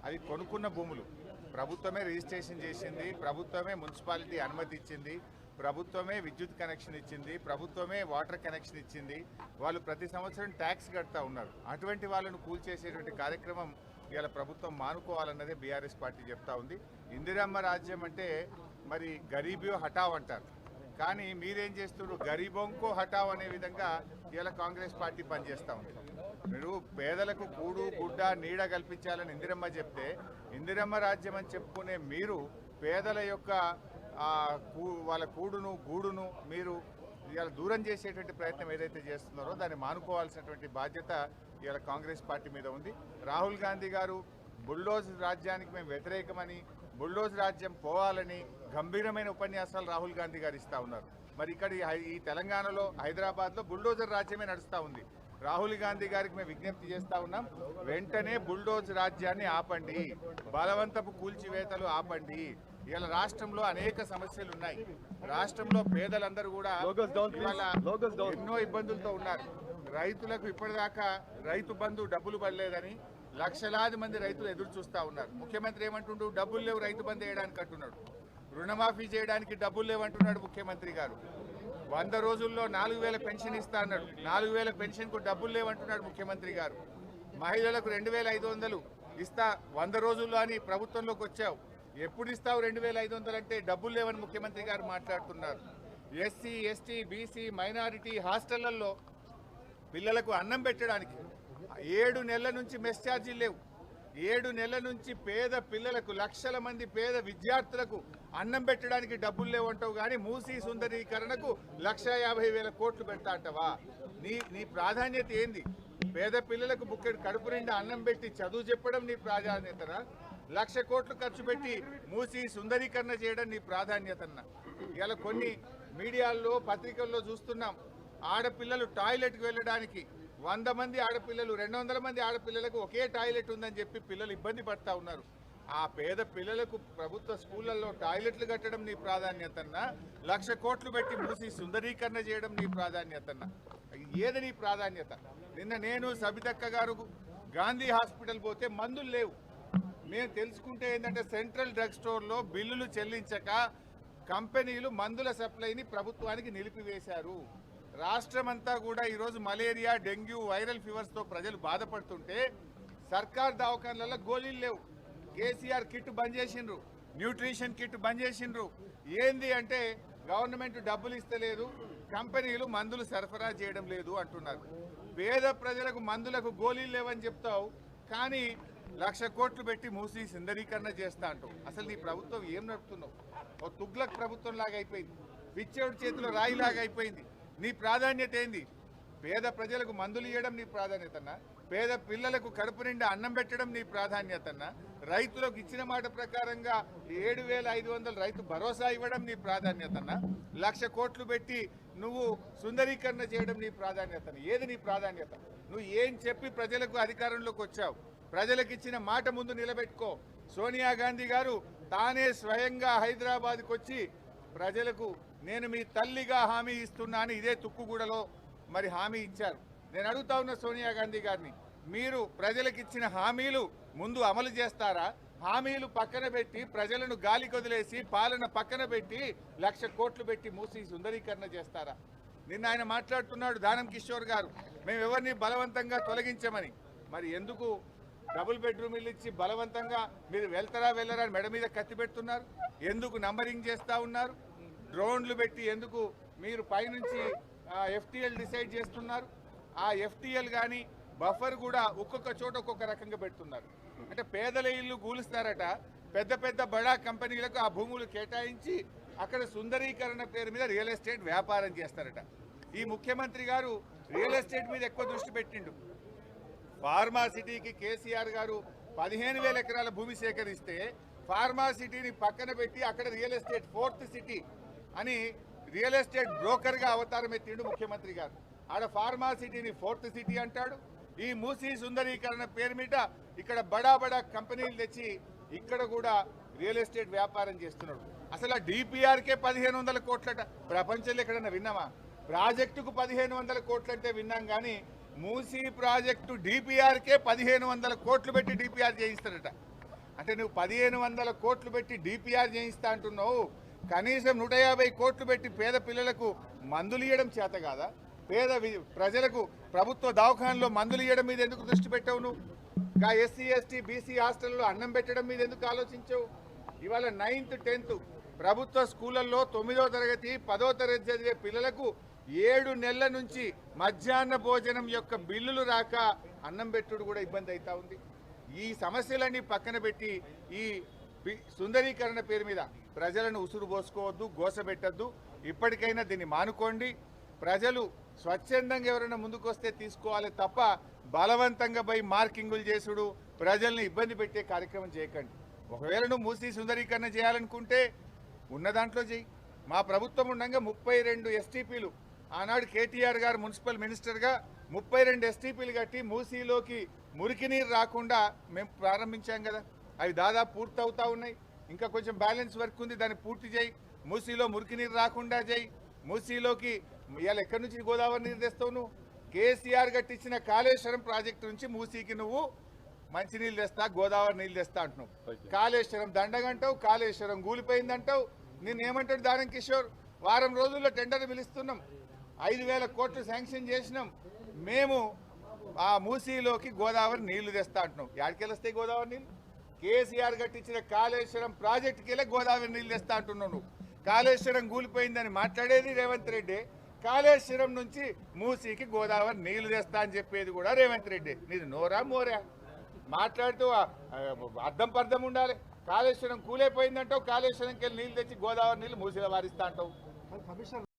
అవి కొనుక్కున్న భూములు. ప్రభుత్వమే రిజిస్ట్రేషన్ చేసింది, ప్రభుత్వమే మున్సిపాలిటీ అనుమతి ఇచ్చింది, ప్రభుత్వమే విద్యుత్ కనెక్షన్ ఇచ్చింది, ప్రభుత్వమే వాటర్ కనెక్షన్ ఇచ్చింది. వాళ్ళు ప్రతి సంవత్సరం ట్యాక్స్ కడతా ఉన్నారు. అటువంటి వాళ్ళను కూల్చేసేటువంటి కార్యక్రమం ఇవాళ ప్రభుత్వం మానుకోవాలన్నదే బీఆర్ఎస్ పార్టీ చెప్తా ఉంది. ఇందిరమ్మ రాజ్యం అంటే మరి గరీబో హటావ్ అంటారు, కానీ మీరేం చేస్తున్నారు? గరీబోంకో హటావ్ అనే విధంగా ఇవాళ కాంగ్రెస్ పార్టీ పనిచేస్తూ ఉంది. మీరు పేదలకు కూడు గుడ్డ నీడ కల్పించాలని ఇందిరమ్మ చెప్తే, ఇందిరమ్మ రాజ్యం అని చెప్పుకునే మీరు పేదల యొక్క వాళ్ళ కూడును గూడును మీరు ఇవాళ దూరం చేసేటువంటి ప్రయత్నం ఏదైతే చేస్తున్నారో దాన్ని మానుకోవాల్సినటువంటి బాధ్యత ఇవాళ కాంగ్రెస్ పార్టీ మీద ఉంది. రాహుల్ గాంధీ గారు బుల్డోజ్ రాజ్యానికి మేము వ్యతిరేకమని, బుల్డోజ్ రాజ్యం పోవాలని గంభీరమైన ఉపన్యాసాలు రాహుల్ గాంధీ గారు ఇస్తూ ఉన్నారు. మరి ఇక్కడ ఈ తెలంగాణలో హైదరాబాద్లో బుల్డోజర్ రాజ్యమే నడుస్తూ ఉంది. రాహుల్ గాంధీ గారికి మేము విజ్ఞప్తి చేస్తూ ఉన్నాం, వెంటనే బుల్డోజ్ రాజ్యాన్ని ఆపండి, బలవంతపు కూల్చివేతలు ఆపండి. ఇవాళ రాష్ట్రంలో అనేక సమస్యలు ఉన్నాయి. రాష్ట్రంలో పేదలందరూ కూడా ఎన్నో ఇబ్బందులతో ఉన్నారు. రైతులకు ఇప్పటిదాకా రైతు బంధు డబ్బులు పడలేదని లక్షలాది మంది రైతులు ఎదురు చూస్తూ ఉన్నారు. ముఖ్యమంత్రి ఏమంటుండు? డబ్బులు లేవు రైతు బంధు వేయడానికి అంటున్నాడు. రుణమాఫీ చేయడానికి డబ్బులు లేవంటున్నాడు ముఖ్యమంత్రి గారు. 100 రోజుల్లో 4000 పెన్షన్ ఇస్తా అన్నాడు. 4000 పెన్షన్కు డబ్బులు లేవంటున్నాడు ముఖ్యమంత్రి గారు. మహిళలకు 2500 ఇస్తా 100 రోజుల్లో అని ప్రభుత్వంలోకి వచ్చావు. ఎప్పుడు ఇస్తావు 2500 అంటే డబ్బులు లేవని ముఖ్యమంత్రి గారు మాట్లాడుతున్నారు. ఎస్సీ ఎస్టీ బీసీ మైనారిటీ హాస్టళ్లలో పిల్లలకు అన్నం పెట్టడానికి 7 నెలల నుంచి మెస్ ఛార్జీలు లేవు. 7 నెలల నుంచి పేద పిల్లలకు, లక్షల మంది పేద విద్యార్థులకు అన్నం పెట్టడానికి డబ్బులు లేవంటావు, కానీ మూసీ సుందరీకరణకు 1,50,000 కోట్లు పెడతా అంటావా? నీ ప్రాధాన్యత ఏంది? పేద పిల్లలకు బుక్కెడు కడుపు నిండా అన్నం పెట్టి చదువు చెప్పడం నీ ప్రాధాన్యతనా? 1,00,000 కోట్లు ఖర్చు పెట్టి మూసీ సుందరీకరణ చేయడం నీ ప్రాధాన్యతన్నా? ఇలా కొన్ని మీడియాల్లో పత్రికల్లో చూస్తున్నాం, ఆడపిల్లలు టాయిలెట్కి వెళ్ళడానికి 100 మంది ఆడపిల్లలు 200 మంది ఆడపిల్లలకు ఒకే టాయిలెట్ ఉందని చెప్పి పిల్లలు ఇబ్బంది పడతా ఉన్నారు. ఆ పేద పిల్లలకు ప్రభుత్వ స్కూళ్లలో టాయిలెట్లు కట్టడం నీ ప్రాధాన్యతన్నా? 1,00,000 కోట్లు పెట్టి మూసి సుందరీకరణ చేయడం నీ ప్రాధాన్యతన్నా? ఏది నీ ప్రాధాన్యత? నిన్న నేను సబితక్క గారు గాంధీ హాస్పిటల్ పోతే మందులు లేవు. మేము తెలుసుకుంటే ఏంటంటే సెంట్రల్ డ్రగ్ స్టోర్లో బిల్లులు చెల్లించక కంపెనీలు మందుల సప్లైని ప్రభుత్వానికి నిలిపివేశారు. రాష్ట్రమంతా కూడా ఈరోజు మలేరియా, డెంగ్యూ, వైరల్ ఫీవర్స్తో ప్రజలు బాధపడుతుంటే సర్కార్ దవాఖాన్లలో గోళీలు లేవు. కేసీఆర్ కిట్ బంద్ చేసిండ్రు, న్యూట్రిషన్ కిట్ బంద్ చేసిండ్రు. ఏంది అంటే గవర్నమెంట్ డబ్బులు ఇస్తలేదు, కంపెనీలు మందులు సరఫరా చేయడం లేదు అంటున్నారు. పేద ప్రజలకు మందులకు గోళీలు లేవని చెప్తావు, కానీ 1,00,000 కోట్లు పెట్టి మూసి సుందరీకరణ చేస్తా అంటావు. అసలు నీ ప్రభుత్వం ఏం నడుపుతున్నావు? ఓ తుగ్లక్ ప్రభుత్వం లాగా అయిపోయింది, పిచ్చేవుడి చేతిలో రాయిలాగా అయిపోయింది. నీ ప్రాధాన్యత ఏంది? పేద ప్రజలకు మందులు ఇవ్వడం నీ ప్రాధాన్యతన్నా? పేద పిల్లలకు కడుపు నిండా అన్నం పెట్టడం నీ ప్రాధాన్యతన్నా? రైతులకు ఇచ్చిన మాట ప్రకారంగా 7,500 రైతు భరోసా ఇవ్వడం నీ ప్రాధాన్యతన్నా? 1,00,000 కోట్లు పెట్టి నువ్వు సుందరీకరణ చేయడం నీ ప్రాధాన్యతనా? ఏది నీ ప్రాధాన్యత? నువ్వు ఏం చెప్పి ప్రజలకు అధికారంలోకి వచ్చావు? ప్రజలకు ఇచ్చిన మాట ముందు నిలబెట్టుకో. సోనియా గాంధీ గారు తానే స్వయంగా హైదరాబాద్కి వచ్చి ప్రజలకు నేను మీ తల్లిగా హామీ ఇస్తున్నా అని ఇదే తుక్కుగూడలో మరి హామీ ఇచ్చారు. నేను అడుగుతా ఉన్న సోనియా గాంధీ గారిని, మీరు ప్రజలకు ఇచ్చిన హామీలు ముందు అమలు చేస్తారా? హామీలు పక్కన పెట్టి ప్రజలను గాలి కొదిలేసి పాలన పక్కన పెట్టి 1,00,000 కోట్లు పెట్టి మూసి సుందరీకరణ చేస్తారా? నిన్న ఆయన మాట్లాడుతున్నాడు, దానం కిషోర్ గారు, మేము ఎవరిని బలవంతంగా తొలగించమని. మరి ఎందుకు డబుల్ బెడ్రూమ్ ఇల్లు ఇచ్చి బలవంతంగా మీరు వెళ్తారా వెళ్ళరా అని మెడ మీద కత్తి పెడుతున్నారు? ఎందుకు నంబరింగ్ చేస్తూ ఉన్నారు? డ్రోన్లు పెట్టి ఎందుకు మీరు పైనుంచి ఎఫ్టీఎల్ డిసైడ్ చేస్తున్నారు? ఆ ఎఫ్టీఎల్ కానీ బఫర్ కూడా ఒక్కొక్క చోట ఒక్కొక్క రకంగా పెడుతున్నారు. అంటే పేదల ఇల్లు కూలుస్తారట, పెద్ద పెద్ద బడా కంపెనీలకు ఆ భూములు కేటాయించి అక్కడ సుందరీకరణ పేరు మీద రియల్ ఎస్టేట్ వ్యాపారం చేస్తారట. ఈ ముఖ్యమంత్రి గారు రియల్ ఎస్టేట్ మీద ఎక్కువ దృష్టి పెట్టిండు. ఫార్మా సిటీకి కేసీఆర్ గారు 15,000 ఎకరాల భూమి సేకరిస్తే ఫార్మా సిటీని పక్కన పెట్టి అక్కడ రియల్ ఎస్టేట్ 4th సిటీ అని రియల్ ఎస్టేట్ బ్రోకర్గా అవతారం ఎత్తిండు ముఖ్యమంత్రి గారు. ఆడ ఫార్మా సిటీని 4th సిటీ అంటాడు. ఈ మూసీ సుందరీకరణ పేరు మీద ఇక్కడ బడా బడా కంపెనీలు తెచ్చి ఇక్కడ కూడా రియల్ ఎస్టేట్ వ్యాపారం చేస్తున్నాడు. అసలు ఆ డిపిఆర్కే 1,500 కోట్లట. ప్రపంచంలో ఎక్కడన్నా విన్నామా? ప్రాజెక్టుకు 1,500 కోట్లంటే విన్నాం, కానీ మూసీ ప్రాజెక్టు డిపిఆర్కే 1,500 కోట్లు పెట్టి డిపిఆర్ చేయిస్తారట. అంటే నువ్వు 1500 కోట్లు పెట్టి డిపిఆర్ చేయిస్తా అంటున్నావు, కనీసం 150 కోట్లు పెట్టి పేద పిల్లలకు మందులు ఇవ్వడం చేత కాదా? పేద ప్రజలకు ప్రభుత్వ దవాఖానలో మందులు ఇవ్వడం మీద ఎందుకు దృష్టి పెట్టావు నువ్వు? ఎస్సీ ఎస్టీ బీసీ హాస్టల్లో అన్నం పెట్టడం మీద ఎందుకు ఆలోచించావు? ఇవాళ 9th 10th ప్రభుత్వ స్కూళ్ళల్లో 9వ తరగతి 10వ తరగతి చదివే పిల్లలకు 7 నెలల నుంచి మధ్యాహ్న భోజనం యొక్క బిల్లులు రాక అన్నం పెట్టుడు కూడా ఇబ్బంది అవుతా ఉంది. ఈ సమస్యలన్నీ పక్కన పెట్టి ఈ సుందరీకరణ పేరు మీద ప్రజలను ఉసురు పోసుకోవద్దు, గోసబెట్టద్దు. ఇప్పటికైనా దీన్ని మానుకోండి. ప్రజలు స్వచ్ఛందంగా ఎవరైనా ముందుకు వస్తే తీసుకోవాలి తప్ప బలవంతంగా పోయి మార్కింగులు చేసుడు, ప్రజల్ని ఇబ్బంది పెట్టే కార్యక్రమం చేయకండి. ఒకవేళ నువ్వు మూసి సుందరీకరణ చేయాలనుకుంటే ఉన్న దాంట్లో చేయి. మా ప్రభుత్వం ఉండగా 32 ఎస్టీపీలు ఆనాడు కేటీఆర్ గారు మున్సిపల్ మినిస్టర్గా 32 ఎస్టీపీలు కట్టి మూసీలోకి మురికి నీరు రాకుండా మేము ప్రారంభించాం కదా. అవి దాదాపు పూర్తవుతా ఉన్నాయి. ఇంకా కొంచెం బ్యాలెన్స్ వర్క్ ఉంది, దాన్ని పూర్తి చేయి. మూసీలో మురికి నీరు రాకుండా చేయి. మూసీలోకి ఇవాళ ఎక్కడి నుంచి గోదావరి నీరు తెస్తావు నువ్వు? కేసీఆర్ కట్టించిన కాళేశ్వరం ప్రాజెక్టు నుంచి మూసీకి నువ్వు మంచినీళ్ళు తెస్తా, గోదావరి నీళ్ళు తెస్తా అంటున్నావు. కాళేశ్వరం దండగంటావు, కాళేశ్వరం కూలిపోయిందంటావు. నేనేమంటాడు దానం కిషోర్? వారం రోజుల్లో టెండర్ పిలుస్తున్నాం, 5000 కోట్లు శాంక్షన్ చేసినాం. మేము ఆ మూసీలోకి గోదావరి నీళ్లు తెస్తా అంటున్నాం. ఎక్కడికి వస్తాయి గోదావరి నీళ్ళు? కేసీఆర్ కట్టించిన కాళేశ్వరం ప్రాజెక్టుకి వెళ్ళి గోదావరి నీళ్ళు తెస్తా అంటున్నావు నువ్వు. కాళేశ్వరం కూలిపోయిందని మాట్లాడేది రేవంత్ రెడ్డి, కాళేశ్వరం నుంచి మూసీకి గోదావరి నీళ్లు తెస్తా అని చెప్పేది కూడా రేవంత్ రెడ్డి. నీది నోరా మోరా? మాట్లాడుతూ అర్థం పర్థం ఉండాలి. కాళేశ్వరం కూలైపోయిందంటావు, కాళేశ్వరంకి వెళ్ళి నీళ్ళు తెచ్చి గోదావరి నీళ్ళు మూసీలో వారిస్తా అంటావు.